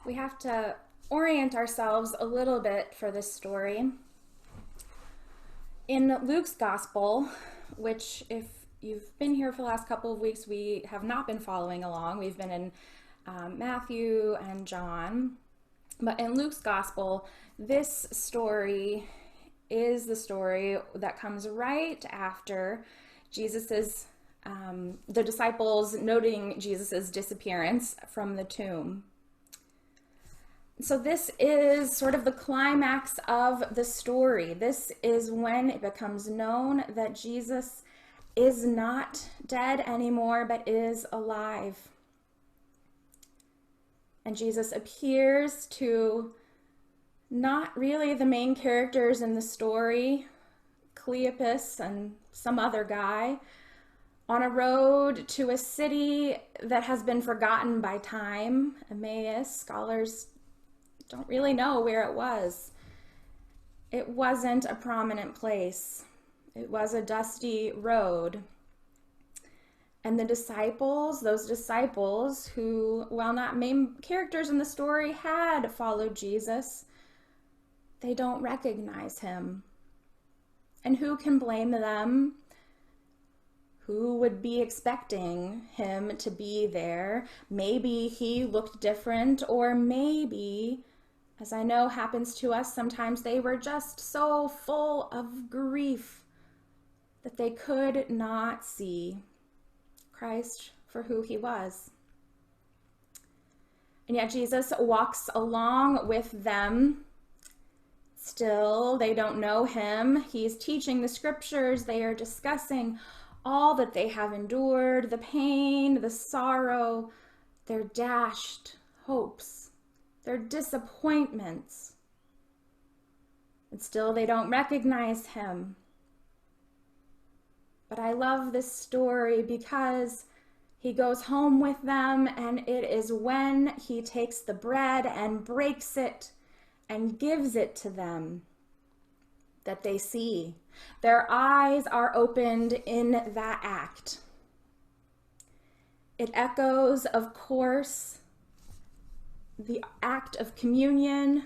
We have to orient ourselves a little bit for this story. In Luke's gospel, which if you've been here for the last couple of weeks, we have not been following along. We've been in Matthew and John. But in Luke's gospel, this story is the story that comes right after Jesus's, the disciples noting Jesus's disappearance from the tomb. So this is sort of the climax of the story. This is when it becomes known that Jesus is not dead anymore, but is alive. And Jesus appears to not really the main characters in the story, Cleopas and some other guy, on a road to a city that has been forgotten by time, Emmaus. Scholars don't really know where it was. It wasn't a prominent place. It was a dusty road. And the disciples, those disciples who, while not main characters in the story, had followed Jesus, they don't recognize him. And who can blame them? Who would be expecting him to be there? Maybe he looked different, or maybe, as I know happens to us sometimes, they were just so full of grief that they could not see Christ for who he was. And yet Jesus walks along with them. Still, they don't know him. He's teaching the scriptures. They are discussing all that they have endured, the pain, the sorrow, their dashed hopes, their disappointments. And still they don't recognize him. But I love this story because he goes home with them, and it is when he takes the bread and breaks it and gives it to them that they see. Their eyes are opened in that act. It echoes, of course, the act of communion,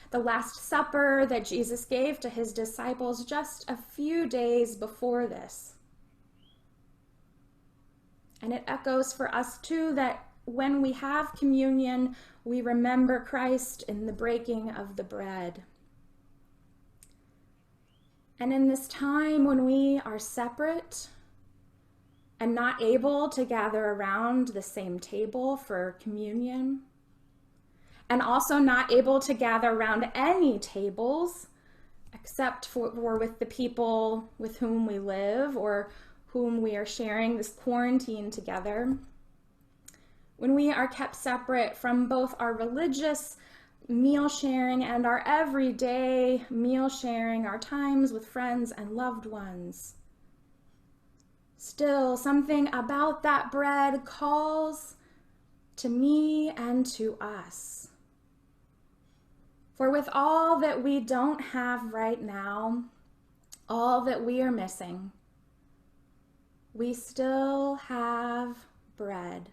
the Last Supper that Jesus gave to his disciples just a few days before this. And it echoes for us too that when we have communion, we remember Christ in the breaking of the bread. And in this time when we are separate and not able to gather around the same table for communion, and also not able to gather around any tables except for with the people with whom we live or whom we are sharing this quarantine together, when we are kept separate from both our religious meal sharing and our everyday meal sharing, our times with friends and loved ones, still something about that bread calls to me and to us. For with all that we don't have right now, all that we are missing, we still have bread.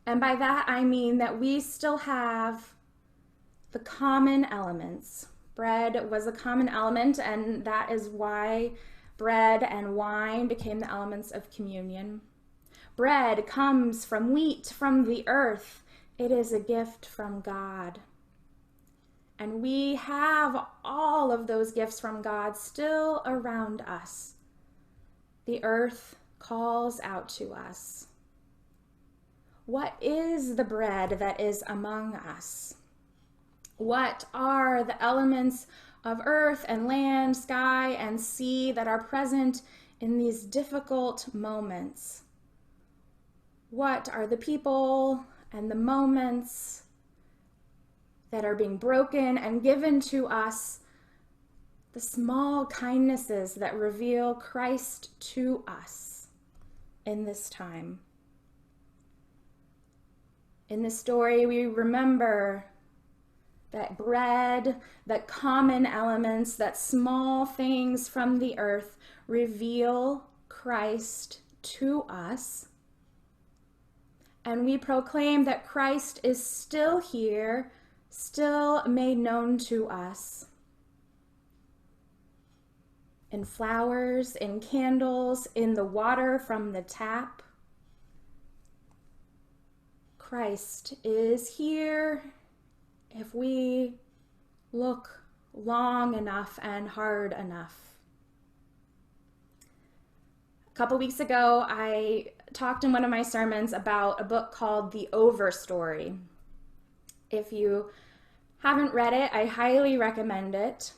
And by that I mean that we still have the common elements. Bread was a common element, and that is why bread and wine became the elements of communion. Bread comes from wheat, from the earth. It is a gift from God. And we have all of those gifts from God still around us. The earth calls out to us. What is the bread that is among us? What are the elements of earth and land, sky and sea that are present in these difficult moments? What are the people and the moments that are being broken and given to us, the small kindnesses that reveal Christ to us in this time? In this story, we remember that bread, that common elements, that small things from the earth reveal Christ to us. And we proclaim that Christ is still here, still made known to us. In flowers, in candles, in the water from the tap. Christ is here if we look long enough and hard enough. A couple weeks ago, I talked in one of my sermons about a book called The Overstory. If you haven't read it, I highly recommend it.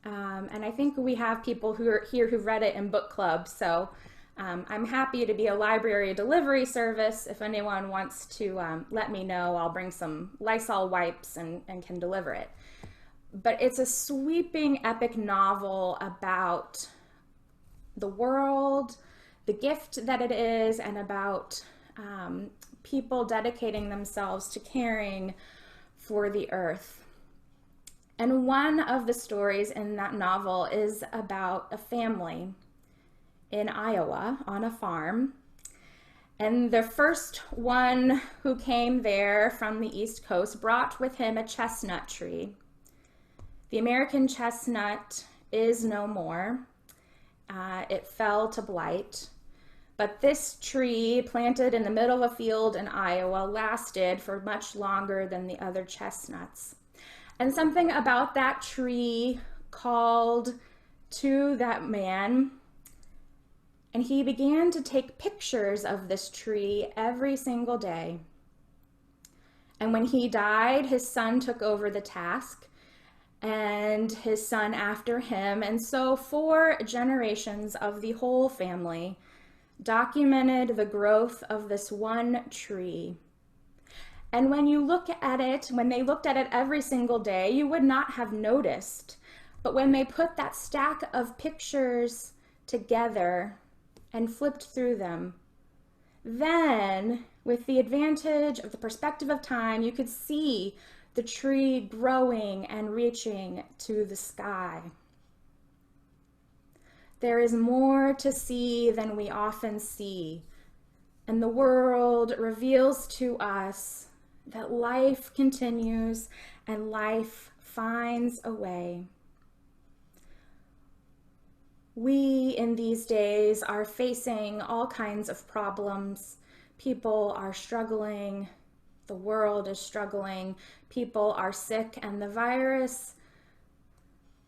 And I think we have people who are here who've read it in book club, so I'm happy to be a library delivery service. If anyone wants to let me know, I'll bring some Lysol wipes and can deliver it. But it's a sweeping, epic novel about the world, the gift that it is, and about people dedicating themselves to caring for the earth. And one of the stories in that novel is about a family in Iowa on a farm. And the first one who came there from the East Coast brought with him a chestnut tree. The American chestnut is no more. It fell to blight. But this tree, planted in the middle of a field in Iowa, lasted for much longer than the other chestnuts. And something about that tree called to that man, and he began to take pictures of this tree every single day. And when he died, his son took over the task, and his son after him. And so 4 generations of the whole family documented the growth of this one tree. And when you look at it, when they looked at it every single day, you would not have noticed. But when they put that stack of pictures together and flipped through them, then with the advantage of the perspective of time, you could see the tree growing and reaching to the sky. There is more to see than we often see, and the world reveals to us that life continues and life finds a way. We in these days are facing all kinds of problems. People are struggling, the world is struggling, people are sick, and the virus,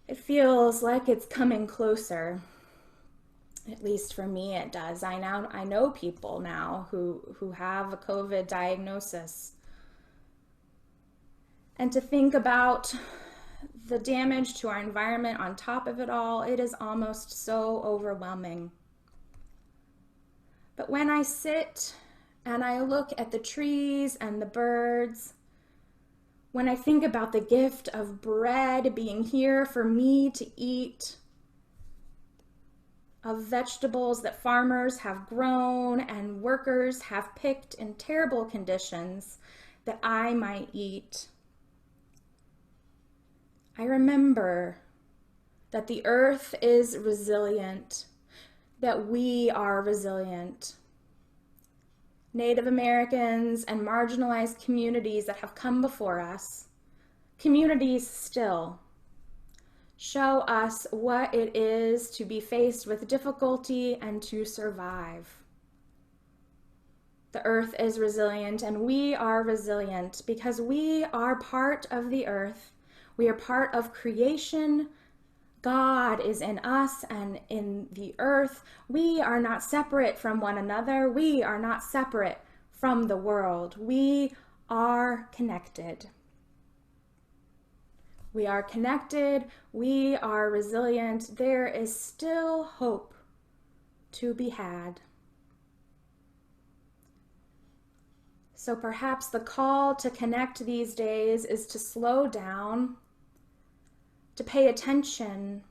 it feels like it's coming closer. At least for me it does. I know people now who have a COVID diagnosis. And to think about the damage to our environment on top of it all, it is almost so overwhelming. But when I sit and I look at the trees and the birds, when I think about the gift of bread being here for me to eat, of vegetables that farmers have grown and workers have picked in terrible conditions that I might eat, I remember that the earth is resilient, that we are resilient. Native Americans and marginalized communities that have come before us, communities still, show us what it is to be faced with difficulty and to survive. The earth is resilient, and we are resilient because we are part of the earth. We are part of creation. God is in us and in the earth. We are not separate from one another. We are not separate from the world. We are connected. We are connected. We are resilient. There is still hope to be had. So perhaps the call to connect these days is to slow down, to pay attention.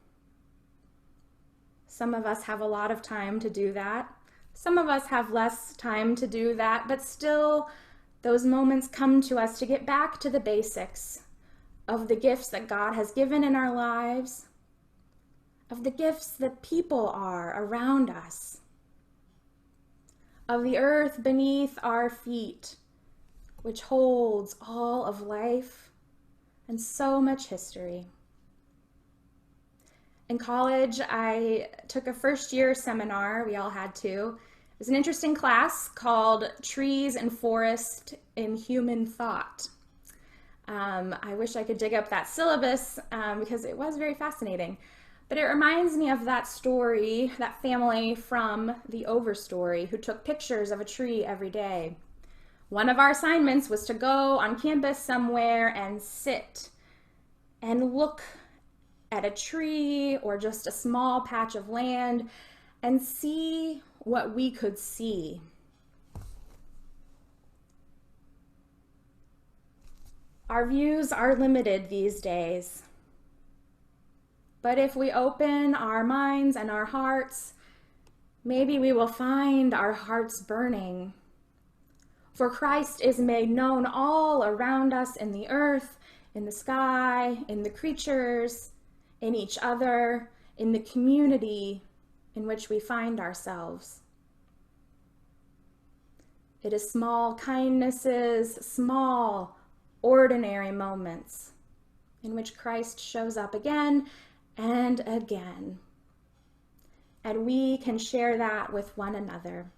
Some of us have a lot of time to do that. Some of us have less time to do that, but still those moments come to us to get back to the basics of the gifts that God has given in our lives, of the gifts that people are around us, of the earth beneath our feet, which holds all of life and so much history. In college, I took a first-year seminar. We all had to. It was an interesting class called Trees and Forest in Human Thought. I wish I could dig up that syllabus because it was very fascinating. But it reminds me of that story, that family from The Overstory who took pictures of a tree every day. One of our assignments was to go on campus somewhere and sit and look at a tree or just a small patch of land and see what we could see. Our views are limited these days. But if we open our minds and our hearts, maybe we will find our hearts burning. For Christ is made known all around us in the earth, in the sky, in the creatures, in each other, in the community in which we find ourselves. It is small kindnesses, small, ordinary moments in which Christ shows up again and again. And we can share that with one another.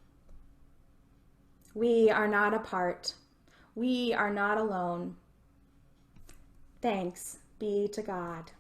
We are not apart. We are not alone. Thanks be to God.